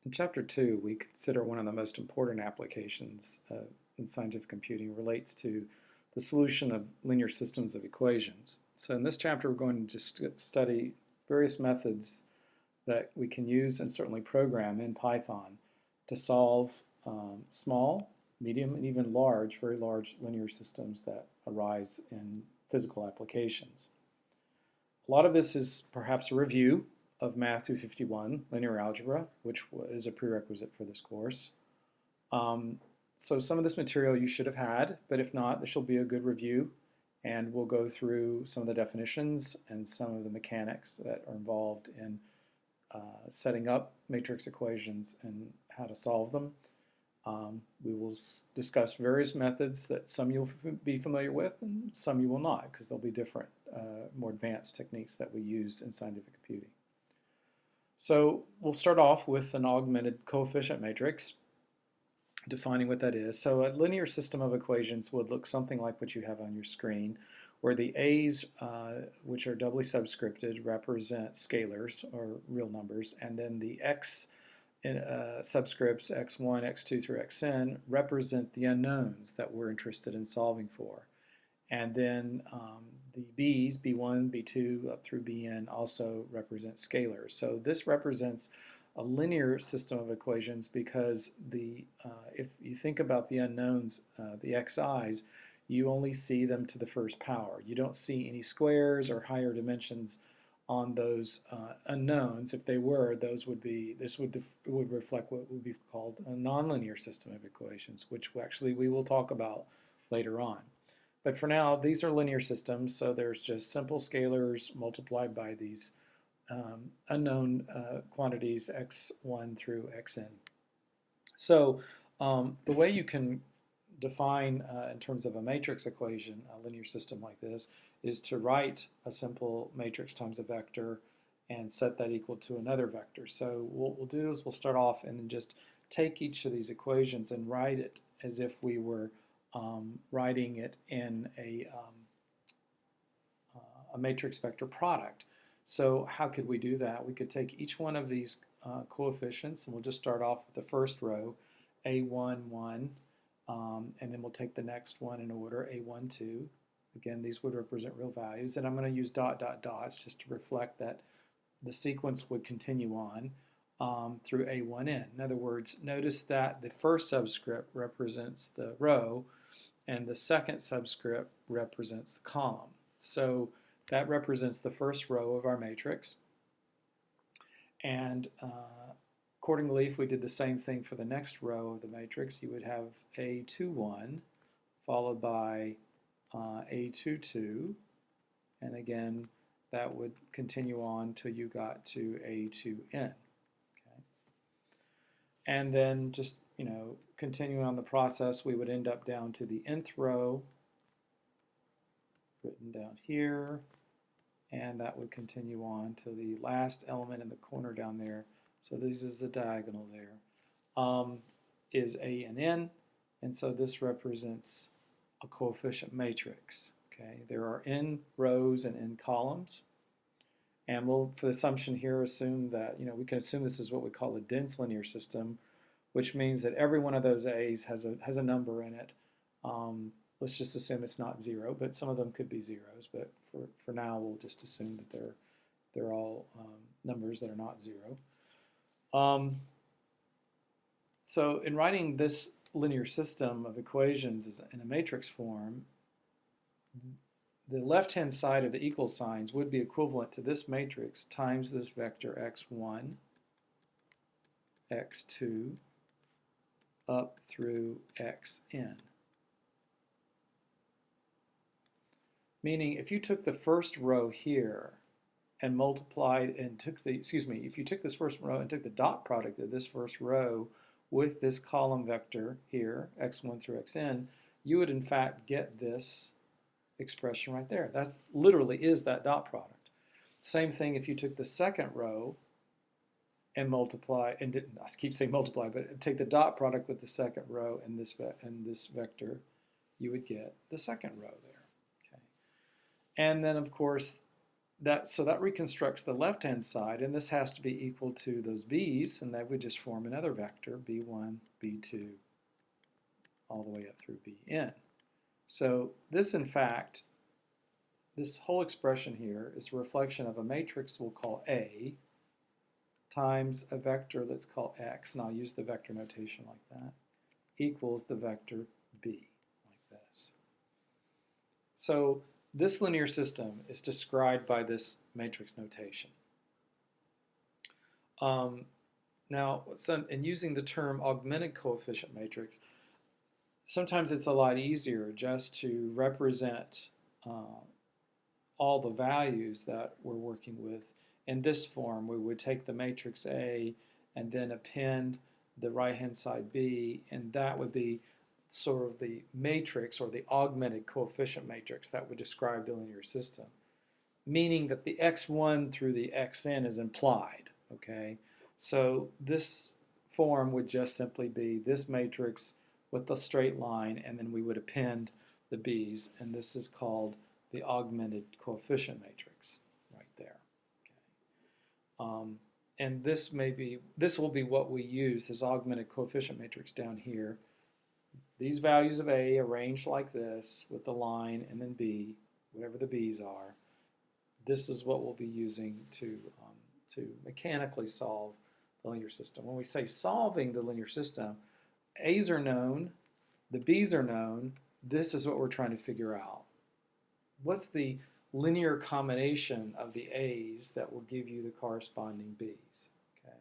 In Chapter 2, we consider one of the most important applications in scientific computing relates to the solution of linear systems of equations. So in this chapter, we're going to just study various methods that we can use and certainly program in Python to solve small, medium, and even large, very large linear systems that arise in physical applications. A lot of this is perhaps a review of Math 251, linear algebra, which is a prerequisite for this course. So some of this material you should have had, but if not, this will be a good review, and we'll go through some of the definitions and some of the mechanics that are involved in setting up matrix equations and how to solve them. We will discuss various methods that some you'll be familiar with and some you will not, because there'll be different, more advanced techniques that we use in scientific computing. So we'll start off with an augmented coefficient matrix, defining what that is. So a linear system of equations would look something like what you have on your screen, where the a's, which are doubly subscripted, represent scalars or real numbers, and then the x subscripts x1, x2 through xn represent the unknowns that we're interested in solving for. And then the b's, b1, b2 up through bn, also represent scalars. So this represents a linear system of equations because if you think about the unknowns, the xi's, you only see them to the first power. You don't see any squares or higher dimensions on those unknowns. If they were, this would reflect what would be called a nonlinear system of equations, which actually we will talk about later on. But for now, these are linear systems, so there's just simple scalars multiplied by these unknown quantities x1 through xn. So the way you can define in terms of a matrix equation, a linear system like this, is to write a simple matrix times a vector and set that equal to another vector. So what we'll do is we'll start off and then just take each of these equations and write it as if we were writing it in a matrix vector product. So how could we do that? We could take each one of these coefficients, and we'll just start off with the first row, a1, 1, and then we'll take the next one in order, a1, 2. Again, these would represent real values, and I'm going to use dot, dot, dots just to reflect that the sequence would continue on through a1n. In other words, notice that the first subscript represents the row, and the second subscript represents the column. So that represents the first row of our matrix. And accordingly, if we did the same thing for the next row of the matrix, you would have a21 followed by a22, and again, that would continue on till you got to a2n. Okay. And then just, continuing on the process, we would end up down to the nth row, written down here, and that would continue on to the last element in the corner down there. So this is the diagonal there, is a and n, and so this represents a coefficient matrix. Okay, there are n rows and n columns, and we'll, for the assumption here, assume that we can assume this is what we call a dense linear system, which means that every one of those a's has a number in it. Let's just assume it's not 0, but some of them could be zeros. But for now, we'll just assume that they're all numbers that are not 0. So in writing this linear system of equations in a matrix form, the left-hand side of the equal signs would be equivalent to this matrix times this vector x1, x2, up through xn. Meaning, if you took the first row here and multiplied and took the, if you took this first row and took the dot product of this first row with this column vector here, x1 through xn, you would in fact get this expression right there. That literally is that dot product. Same thing if you took the second row and multiply, and didn't, I keep saying multiply, but take the dot product with the second row and this vector, you would get the second row there. Okay. And then of course So that reconstructs the left-hand side, and this has to be equal to those b's, and that would just form another vector, b1, b2, all the way up through bn. So this, in fact, this whole expression here is a reflection of a matrix we'll call A times a vector let's call x, and I'll use the vector notation like that, equals the vector b, like this. So this linear system is described by this matrix notation. Now, in using the term augmented coefficient matrix, sometimes it's a lot easier just to represent all the values that we're working with in this form. We would take the matrix A and then append the right-hand side B, and that would be sort of the matrix or the augmented coefficient matrix that would describe the linear system, meaning that the x1 through the xn is implied, okay? So this form would just simply be this matrix with the straight line, and then we would append the b's, and this is called the augmented coefficient matrix right there. Okay. And this will be what we use, this augmented coefficient matrix down here. These values of A arranged like this with the line and then B, whatever the B's are. This is what we'll be using to mechanically solve the linear system. When we say solving the linear system, A's are known, the B's are known. This is what we're trying to figure out. What's the linear combination of the A's that will give you the corresponding B's? Okay,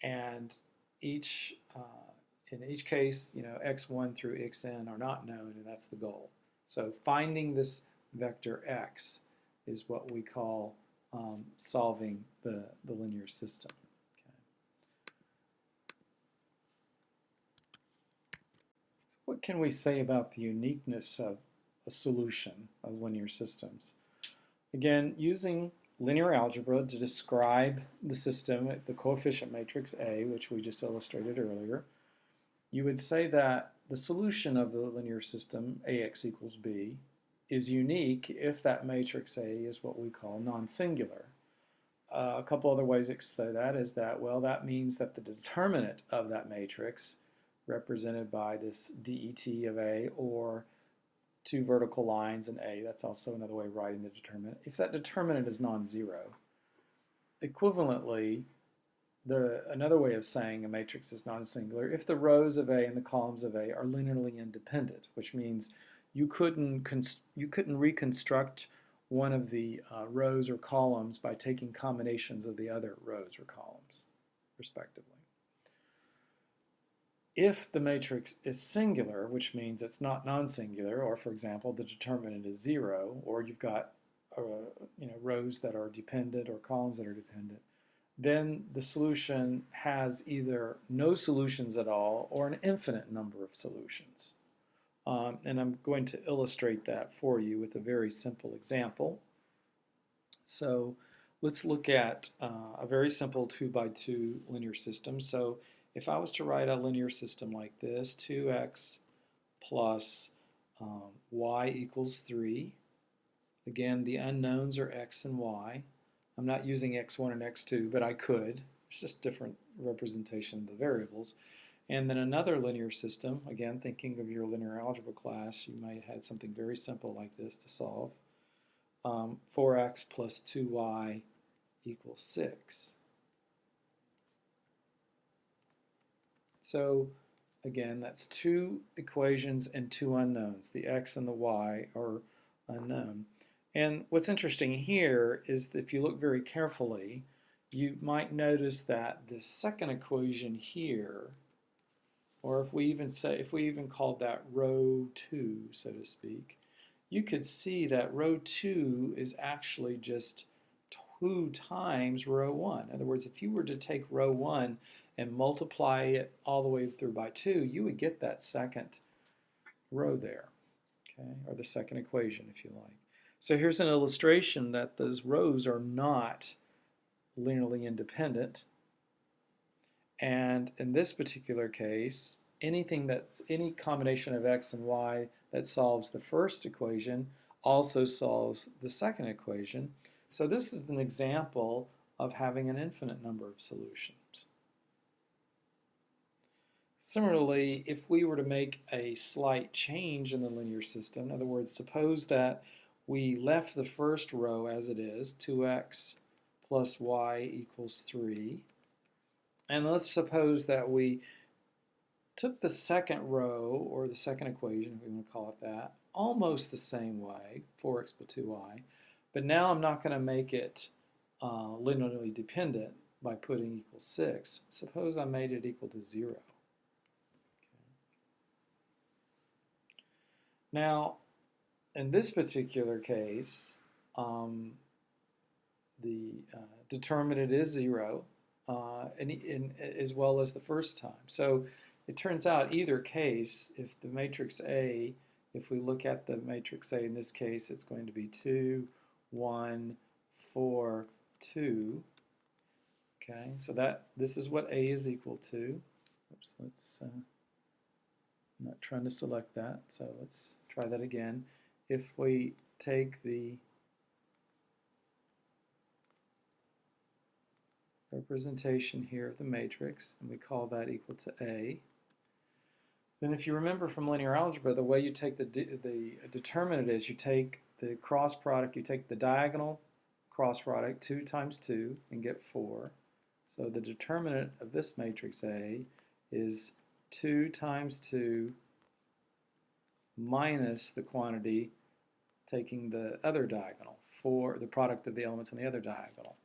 and in each case, you know, x1 through xn are not known, and that's the goal. So finding this vector x is what we call solving the linear system. Okay. So what can we say about the uniqueness of a solution of linear systems? Again, using linear algebra to describe the system, the coefficient matrix A, which we just illustrated earlier, you would say that the solution of the linear system, AX equals B, is unique if that matrix A is what we call non-singular. A couple other ways to say that is that, well, that means that the determinant of that matrix, represented by this det of A, or two vertical lines in A, that's also another way of writing the determinant, if that determinant is non-zero. Equivalently, another way of saying a matrix is non-singular, if the rows of A and the columns of A are linearly independent, which means you couldn't reconstruct one of the rows or columns by taking combinations of the other rows or columns, respectively. If the matrix is singular, which means it's not non-singular, or for example, the determinant is 0, or you've got rows that are dependent or columns that are dependent, then the solution has either no solutions at all or an infinite number of solutions. And I'm going to illustrate that for you with a very simple example. So let's look at a very simple 2x2 linear system. So if I was to write a linear system like this, 2x plus y equals 3. Again, the unknowns are x and y. I'm not using x1 and x2, but I could. It's just different representation of the variables. And then another linear system, again, thinking of your linear algebra class, you might have had something very simple like this to solve. 4x plus 2y equals 6. So again, that's two equations and two unknowns. The x and the y are unknown. And what's interesting here is that if you look very carefully, you might notice that this second equation here, or if we even called that row 2, so to speak, you could see that row 2 is actually just 2 times row 1. In other words, if you were to take row 1 and multiply it all the way through by 2, you would get that second row there, okay, or the second equation, if you like. So here's an illustration that those rows are not linearly independent. And in this particular case, any combination of x and y that solves the first equation also solves the second equation. So this is an example of having an infinite number of solutions. Similarly, if we were to make a slight change in the linear system, in other words, suppose that we left the first row as it is, 2x plus y equals 3, and let's suppose that we took the second row, or the second equation, if we want to call it that, almost the same way, 4x plus 2y, but now I'm not going to make it linearly dependent by putting equals 6. Suppose I made it equal to 0. Now, in this particular case, the determinant is 0, as well as the first time. So it turns out either case, if the matrix A, if we look at the matrix A in this case, it's going to be 2, 1, 4, 2. Okay, so this is what A is equal to. Oops, I'm not trying to select that, so let's try that again. If we take the representation here of the matrix and we call that equal to A, then if you remember from linear algebra, the way you take the determinant is you take the cross product, you take the diagonal cross product, 2 times 2, and get 4. So the determinant of this matrix A is 2 times 2 minus the quantity taking the other diagonal, for the product of the elements on the other diagonal.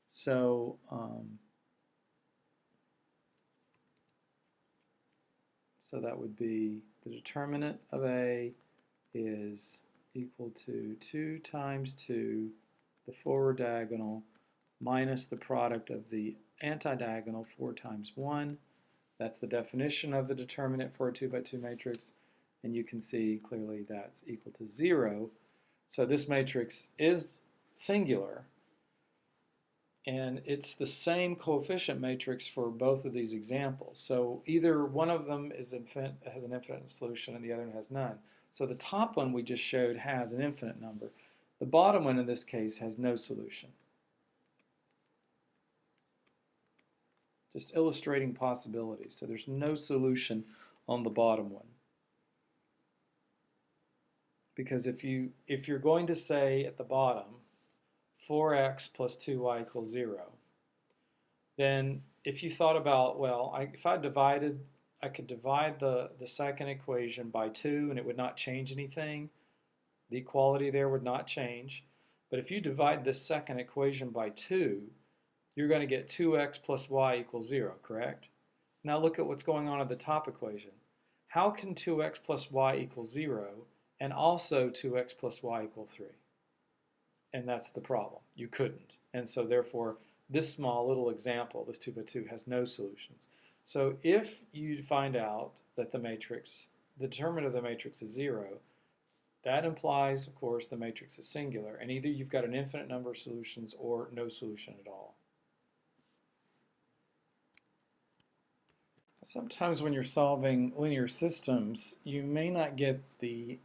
So so that would be the determinant of A is equal to 2 times 2, the forward diagonal, minus the product of the anti-diagonal, 4 times 1. That's the definition of the determinant for a 2 by 2 matrix, and you can see clearly that's equal to 0. So this matrix is singular, and it's the same coefficient matrix for both of these examples. So either one of them has an infinite solution and the other one has none. So the top one we just showed has an infinite number. The bottom one in this case has no solution. Just illustrating possibilities. So there's no solution on the bottom one. Because if you're going to say at the bottom 4x plus 2y equals 0, then if you thought about, well, if I could divide the second equation by 2 and it would not change anything. The equality there would not change. But if you divide this second equation by 2, you're going to get 2x plus y equals 0, correct? Now look at what's going on at the top equation. How can 2x plus y equal 0 and also 2x plus y equal 3? And that's the problem. You couldn't. And so therefore, this small little example, this 2 by 2, has no solutions. So if you find out that the determinant of the matrix is 0, that implies, of course, the matrix is singular, and either you've got an infinite number of solutions or no solution at all. Sometimes when you're solving linear systems, you may not get the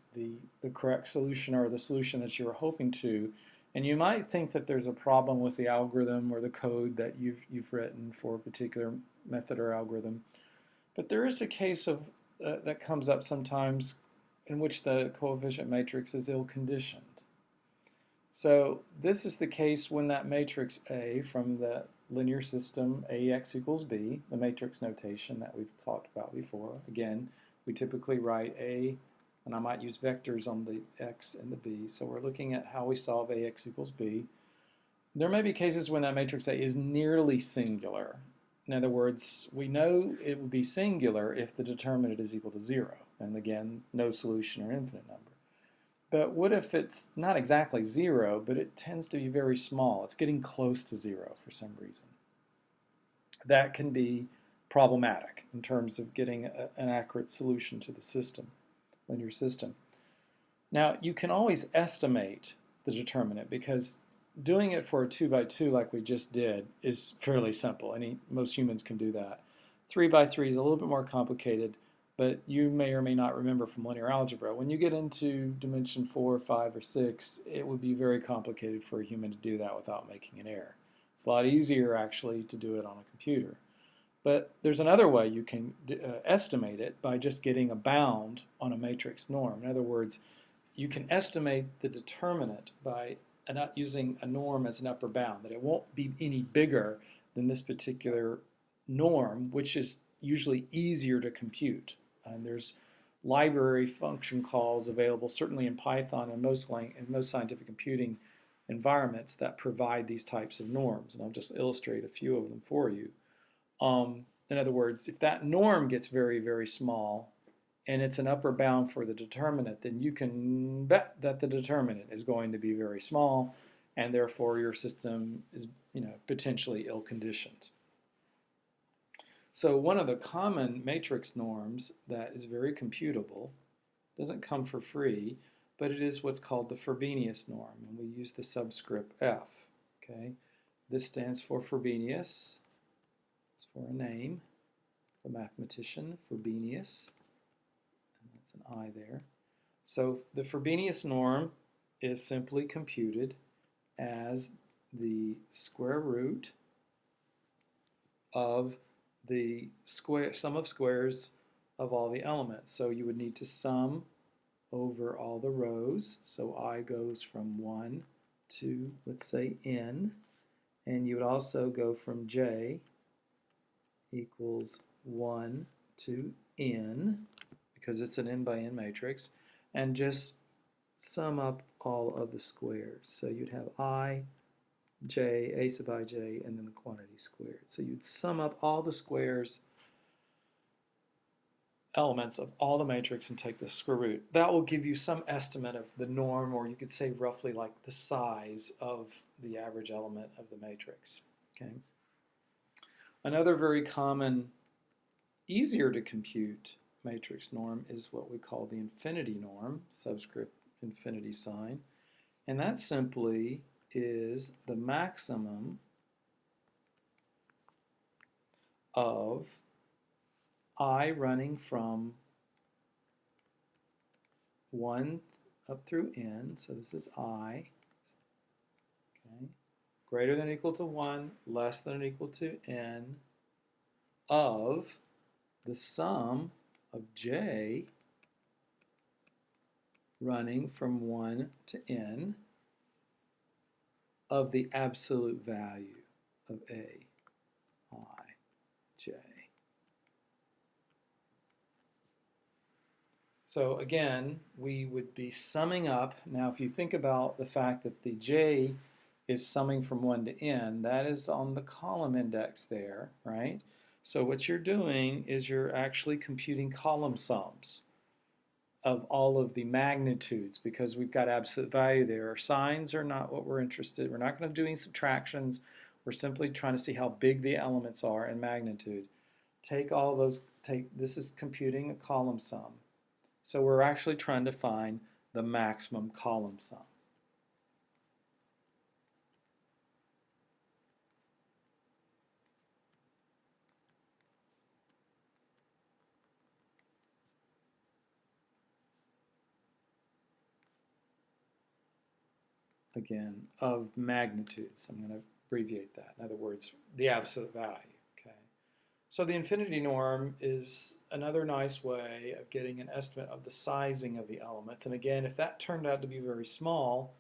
correct solution or the solution that you were hoping to, and you might think that there's a problem with the algorithm or the code that you've written for a particular method or algorithm. But there is a case of that comes up sometimes in which the coefficient matrix is ill-conditioned. So this is the case when that matrix A from the linear system AX equals B, the matrix notation that we've talked about before. Again, we typically write A, and I might use vectors on the X and the B. So we're looking at how we solve AX equals B. There may be cases when that matrix A is nearly singular. In other words, we know it would be singular if the determinant is equal to 0. And again, no solution or infinite number. But what if it's not exactly 0, but it tends to be very small? It's getting close to 0 for some reason. That can be problematic in terms of getting an accurate solution to the system, linear system. Now, you can always estimate the determinant because doing it for a 2 by 2 like we just did is fairly simple. Most humans can do that. 3 by 3 is a little bit more complicated. But you may or may not remember from linear algebra, when you get into dimension 4, 5, or 6, it would be very complicated for a human to do that without making an error. It's a lot easier actually to do it on a computer. But there's another way you can estimate it by just getting a bound on a matrix norm. In other words, you can estimate the determinant by not using a norm as an upper bound, that it won't be any bigger than this particular norm, which is usually easier to compute. And there's library function calls available, certainly in Python and most scientific computing environments, that provide these types of norms. And I'll just illustrate a few of them for you. In other words, if that norm gets very, very small and it's an upper bound for the determinant, then you can bet that the determinant is going to be very small, and therefore your system is, potentially ill-conditioned. So one of the common matrix norms that is very computable, doesn't come for free, but it is what's called the Frobenius norm, and we use the subscript F. Okay, this stands for Frobenius. It's for a name, a mathematician, Frobenius, and that's an I there. So the Frobenius norm is simply computed as the square root of the sum of squares of all the elements. So you would need to sum over all the rows. So I goes from 1 to, let's say, n. And you would also go from j equals 1 to n, because it's an n by n matrix, and just sum up all of the squares. So you'd have I, j, a sub ij, and then the quantity squared. So you'd sum up all the squares elements of all the matrix and take the square root. That will give you some estimate of the norm, or you could say roughly like the size of the average element of the matrix. Okay. Another very common, easier to compute matrix norm is what we call the infinity norm, subscript infinity sign, and that simply is the maximum of I running from 1 up through n, so this is I, okay, greater than or equal to 1, less than or equal to n, of the sum of j running from 1 to n of the absolute value of a, I, j. So again, we would be summing up. Now if you think about the fact that the j is summing from 1 to n, that is on the column index there, right? So what you're doing is you're actually computing column sums of all of the magnitudes, because we've got absolute value there. Signs are not what we're interested in. We're not going to do any subtractions. We're simply trying to see how big the elements are in magnitude. Take all those, this is computing a column sum. So we're actually trying to find the maximum column sum. Again, of magnitudes. I'm going to abbreviate that. In other words, the absolute value. Okay. So the infinity norm is another nice way of getting an estimate of the sizing of the elements. And again, if that turned out to be very small,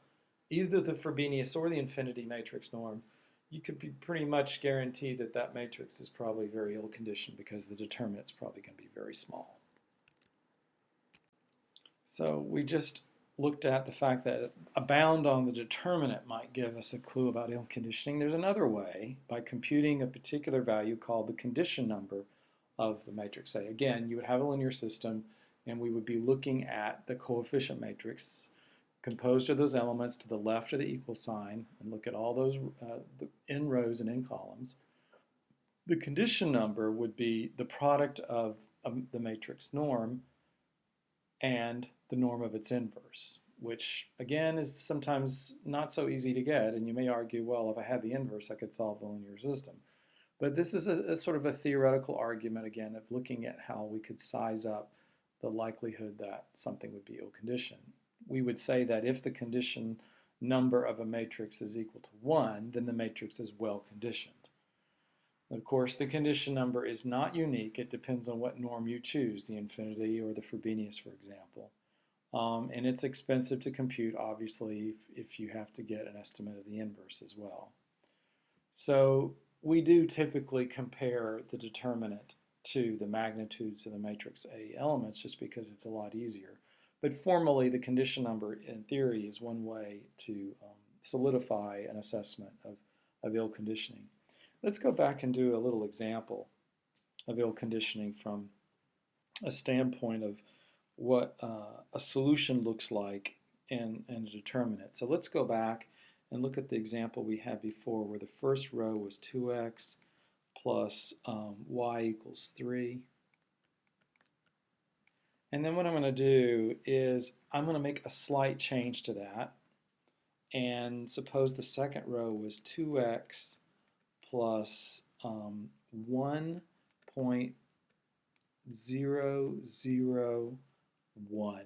either the Frobenius or the infinity matrix norm, you could be pretty much guaranteed that that matrix is probably very ill-conditioned, because the determinant's probably going to be very small. So we just looked at the fact that a bound on the determinant might give us a clue about ill conditioning. There's another way, by computing a particular value called the condition number of the matrix. Say again, you would have a linear system, and we would be looking at the coefficient matrix composed of those elements to the left of the equal sign, and look at all those the n rows and n columns. The condition number would be the product of the matrix norm and the norm of its inverse, which again is sometimes not so easy to get, and you may argue, well, if I had the inverse I could solve the linear system. But this is a sort of a theoretical argument, again, of looking at how we could size up the likelihood that something would be ill-conditioned. We would say that if the condition number of a matrix is equal to 1, then the matrix is well-conditioned. Of course, the condition number is not unique. It depends on what norm you choose, the infinity or the Frobenius, for example. And it's expensive to compute, obviously, if you have to get an estimate of the inverse as well. So we do typically compare the determinant to the magnitudes of the matrix A elements just because it's a lot easier. But formally, the condition number, in theory, is one way to solidify an assessment of ill conditioning. Let's go back and do a little example of ill conditioning from a standpoint of what a solution looks like and a determinant. So let's go back and look at the example we had before where the first row was 2x plus y equals 3. And then what I'm going to do is I'm going to make a slight change to that. And suppose the second row was 2x plus 1.001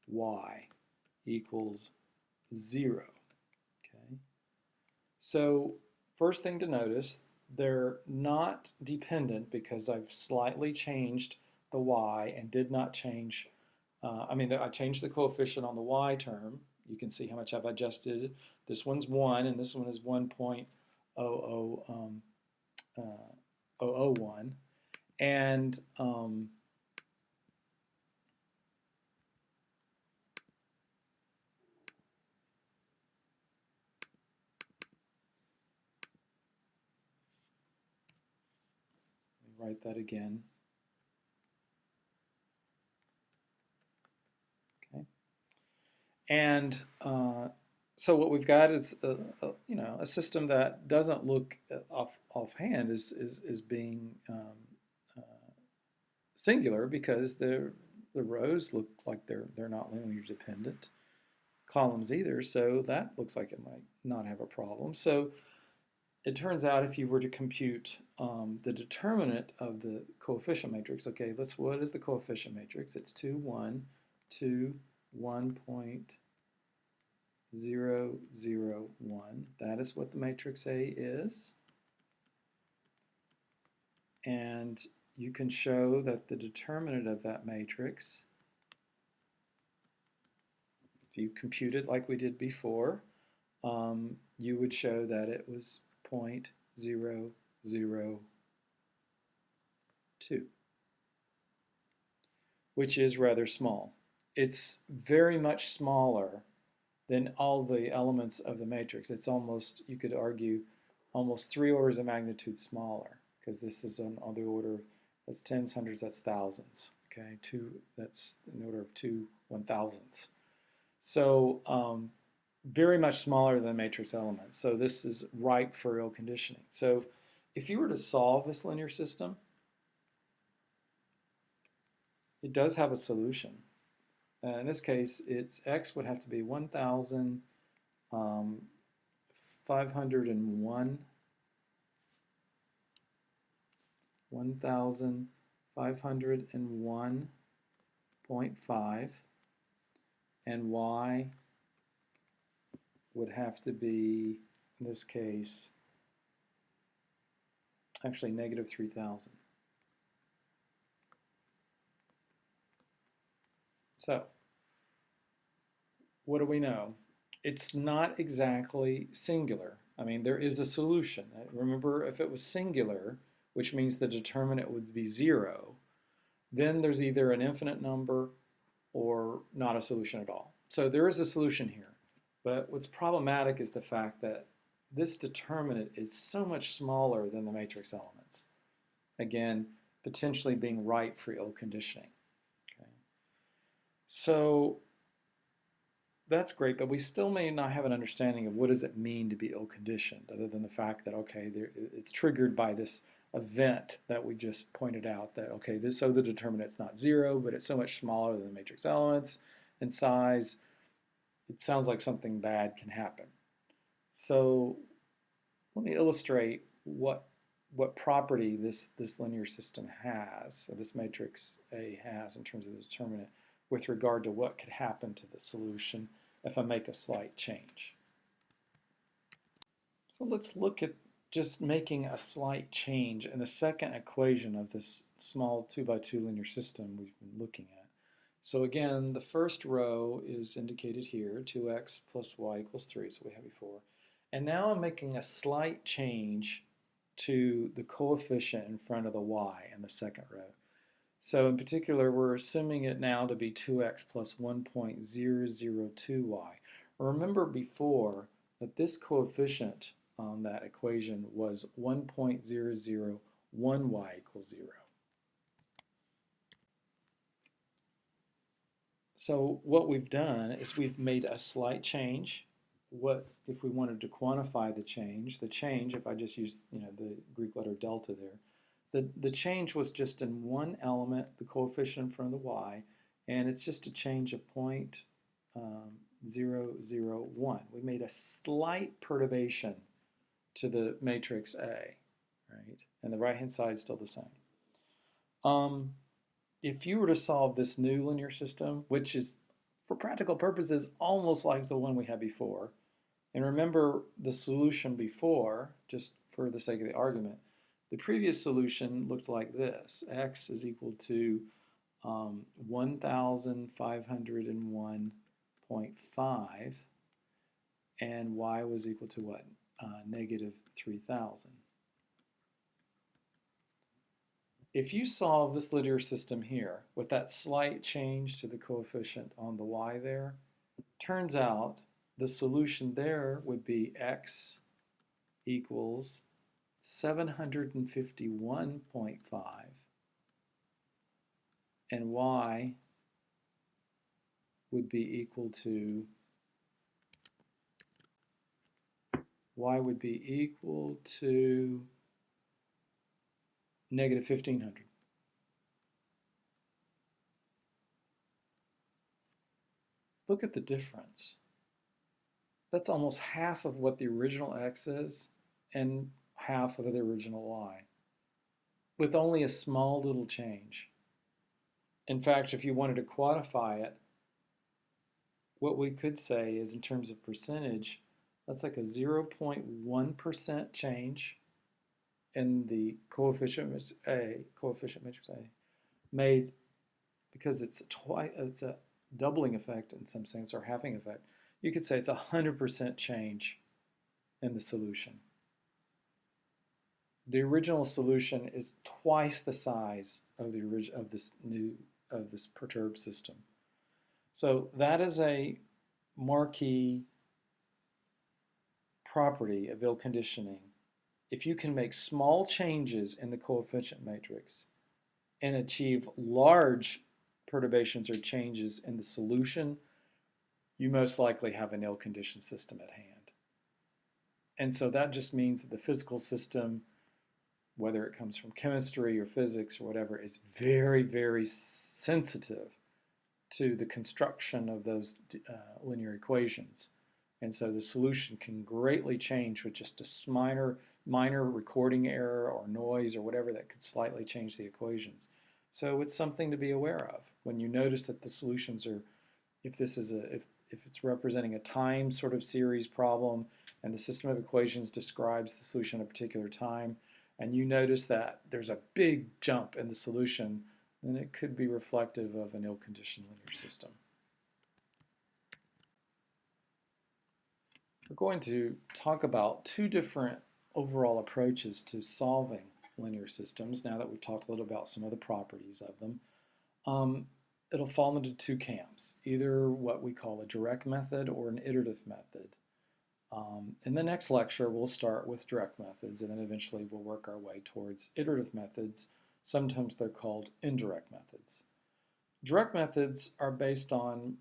y equals 0. Okay. So first thing to notice, they're not dependent because I've slightly changed the y and did not change, I changed the coefficient on the y term. You can see how much I've adjusted. This one's 1 and this one is 1.001. And let me write that again. Okay. And so what we've got is a system that doesn't look offhand is being singular because the rows look like they're not linearly dependent columns either, so that looks like it might not have a problem. So it turns out if you were to compute the determinant of the coefficient matrix, okay, what is the coefficient matrix? It's 2, 1, 2, 1.001. That is what the matrix A is. And you can show that the determinant of that matrix, if you compute it like we did before, you would show that it was 0.002, which is rather small. It's very much smaller than all the elements of the matrix. It's almost, you could argue, almost 3 orders of magnitude smaller, because this is on the order, that's tens, hundreds, that's thousands. Okay, that's in the order of 2 1,000ths. So very much smaller than the matrix elements. So this is ripe for ill conditioning. So if you were to solve this linear system, it does have a solution. In this case, its x would have to be 1,501.5, and y would have to be, in this case, actually negative 3,000. So, what do we know? It's not exactly singular. I mean, there is a solution. Remember, if it was singular, which means the determinant would be 0, then there's either an infinite number or not a solution at all. So there is a solution here. But what's problematic is the fact that this determinant is so much smaller than the matrix elements. Again, potentially being ripe for ill conditioning. Okay. So that's great, but we still may not have an understanding of what does it mean to be ill conditioned, other than the fact that, okay, it's triggered by this event that we just pointed out, that, okay, so the determinant's not 0, but it's so much smaller than the matrix elements in size, it sounds like something bad can happen. So let me illustrate what what property this linear system has, or this matrix A has in terms of the determinant with regard to what could happen to the solution if I make a slight change. So let's look at just making a slight change in the second equation of this small 2x2 linear system we've been looking at. So again, the first row is indicated here, 2x plus y equals 3, so we had before. And now I'm making a slight change to the coefficient in front of the y in the second row. So in particular, we're assuming it now to be 2x plus 1.002y. Remember before that this coefficient on that equation was 1.001y equals 0. So what we've done is we've made a slight change. What if we wanted to quantify the change? The change, if I just use the Greek letter delta there, the change was just in one element, the coefficient in front of the y, and it's just a change of 0.001. We made a slight perturbation to the matrix A, right? And the right-hand side is still the same. If you were to solve this new linear system, which is, for practical purposes, almost like the one we had before, and remember the solution before, just for the sake of the argument, the previous solution looked like this. X is equal to 1,501.5, and y was equal to what? Negative 3,000. If you solve this linear system here with that slight change to the coefficient on the y there, turns out the solution there would be x equals 751.5 and y would be equal to negative 1,500. Look at the difference. That's almost half of what the original x is and half of the original y, with only a small little change. In fact, if you wanted to quantify it, what we could say is, in terms of percentage, that's like a 0.1% change in the coefficient matrix A, made because it's a doubling effect in some sense, or halving effect. You could say it's 100% change in the solution. The original solution is twice the size of this perturbed system. So that is a marquee property of ill conditioning. If you can make small changes in the coefficient matrix and achieve large perturbations or changes in the solution, you most likely have an ill-conditioned system at hand. And so that just means that the physical system, whether it comes from chemistry or physics or whatever, is very, very sensitive to the construction of those linear equations. And so the solution can greatly change with just a minor recording error or noise or whatever that could slightly change the equations. So it's something to be aware of. When you notice that the solutions are, if it's representing a time sort of series problem and the system of equations describes the solution at a particular time, and you notice that there's a big jump in the solution, then it could be reflective of an ill-conditioned linear system. We're going to talk about two different overall approaches to solving linear systems now that we've talked a little about some of the properties of them. It'll fall into two camps, either what we call a direct method or an iterative method. In the next lecture, we'll start with direct methods, and then eventually we'll work our way towards iterative methods. Sometimes they're called indirect methods. Direct methods are based on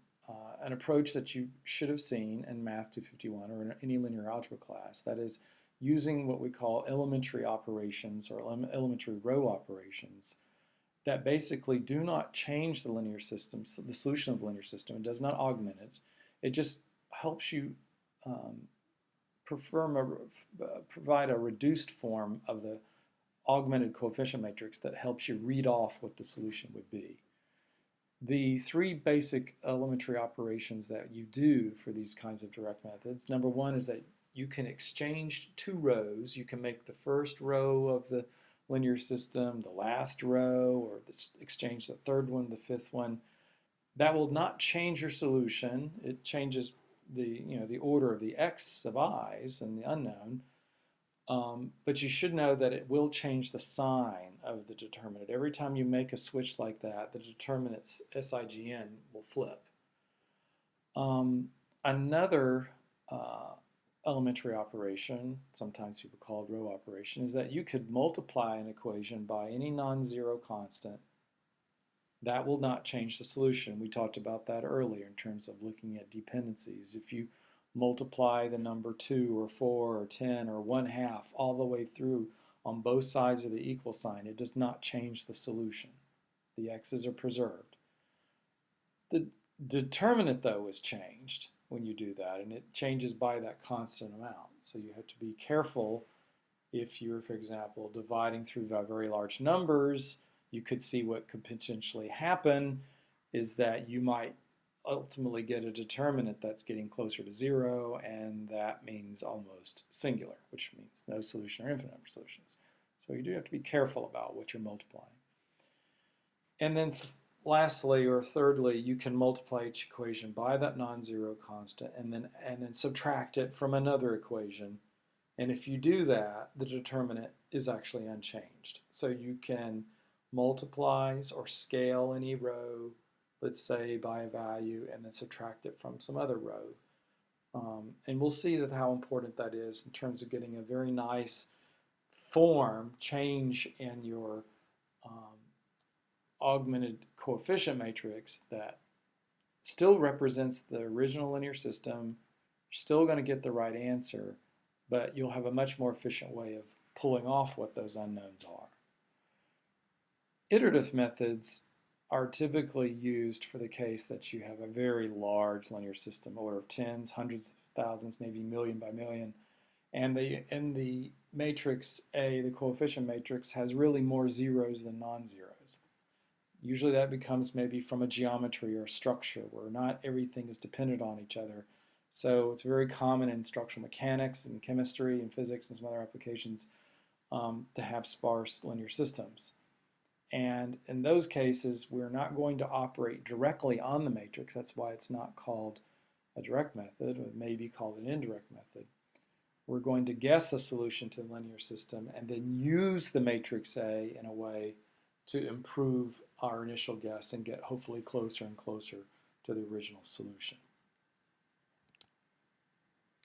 an approach that you should have seen in Math 251 or in any linear algebra class. That is, using what we call elementary operations or elementary row operations that basically do not change the linear system, the solution of the linear system. It does not augment it. It just helps you provide a reduced form of augmented coefficient matrix that helps you read off what the solution would be. The three basic elementary operations that you do for these kinds of direct methods, number one is that you can exchange two rows. You can make the first row of the linear system the last row, or exchange the third one, the fifth one. That will not change your solution. It changes the order of the x of i's and the unknown. But you should know that it will change the sign of the determinant. Every time you make a switch like that, the determinant's SIGN will flip. Another elementary operation, sometimes people call it row operation, is that you could multiply an equation by any non-zero constant. That will not change the solution. We talked about that earlier in terms of looking at dependencies. If you multiply the number 2 or 4 or 10 or 1/2 all the way through on both sides of the equal sign, it does not change the solution. The x's are preserved. The determinant, though, is changed when you do that, and it changes by that constant amount. So you have to be careful if you're, for example, dividing through very large numbers. You could see what could potentially happen is that you might ultimately get a determinant that's getting closer to 0, and that means almost singular, which means no solution or infinite number of solutions. So you do have to be careful about what you're multiplying. And then lastly, or thirdly, you can multiply each equation by that non-zero constant and then subtract it from another equation. And if you do that, the determinant is actually unchanged. So you can multiply or scale any row, let's say by a value, and then subtract it from some other row. And we'll see how important that is in terms of getting a very nice form change in your augmented coefficient matrix that still represents the original linear system. You're still going to get the right answer, but you'll have a much more efficient way of pulling off what those unknowns are. Iterative methods are typically used for the case that you have a very large linear system, order of tens, hundreds of thousands, maybe million by million, and the matrix A, the coefficient matrix, has really more zeros than non-zeros. Usually that becomes maybe from a geometry or a structure where not everything is dependent on each other. So it's very common in structural mechanics and chemistry and physics and some other applications to have sparse linear systems. And in those cases, we're not going to operate directly on the matrix. That's why it's not called a direct method. It may be called an indirect method. We're going to guess a solution to the linear system and then use the matrix A in a way to improve our initial guess and get hopefully closer and closer to the original solution.